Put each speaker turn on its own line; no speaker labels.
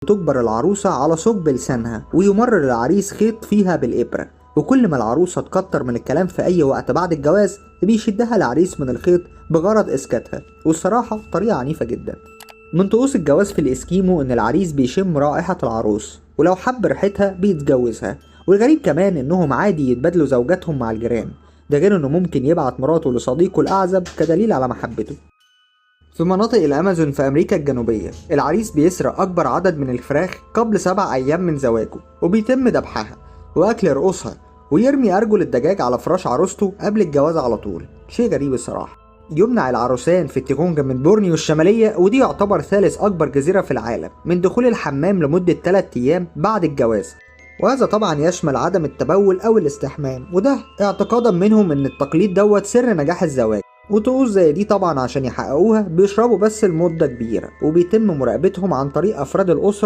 تجبر العروسة على ثقب لسانها ويمرر العريس خيط فيها بالإبرة، وكل ما العروسة تكتر من الكلام في أي وقت بعد الجواز بيشدها العريس من الخيط بغرض إسكاتها. والصراحة طريقة عنيفة جدا. من طقوس الجواز في الإسكيمو إن العريس بيشم رائحة العروس، ولو حب ريحتها بيتجوزها. والغريب كمان إنهم عادي يتبادلوا زوجاتهم مع الجيران، ده غير إنه ممكن يبعت مراته لصديقه الأعزب كدليل على محبته. في مناطق الأمازون في أمريكا الجنوبية العريس بيسرق أكبر عدد من الفراخ قبل 7 أيام من زواجه، وبيتم ذبحها وأكل رؤوسها، ويرمي أرجل الدجاج على فراش عروسته قبل الجواز على طول. شيء غريب الصراحة. يمنع العروسان في التيكونجا من بورنيو الشمالية، ودي يعتبر ثالث أكبر جزيرة في العالم، من دخول الحمام لمدة 3 أيام بعد الجواز. وهذا طبعا يشمل عدم التبول أو الاستحمام، وده اعتقادا منهم إن التقليد دوت سر نجاح الزواج. وطقوس زي دي طبعا عشان يحققوها بيشربوا بس لمدة كبيرة، وبيتم مراقبتهم عن طريق أفراد الأسرة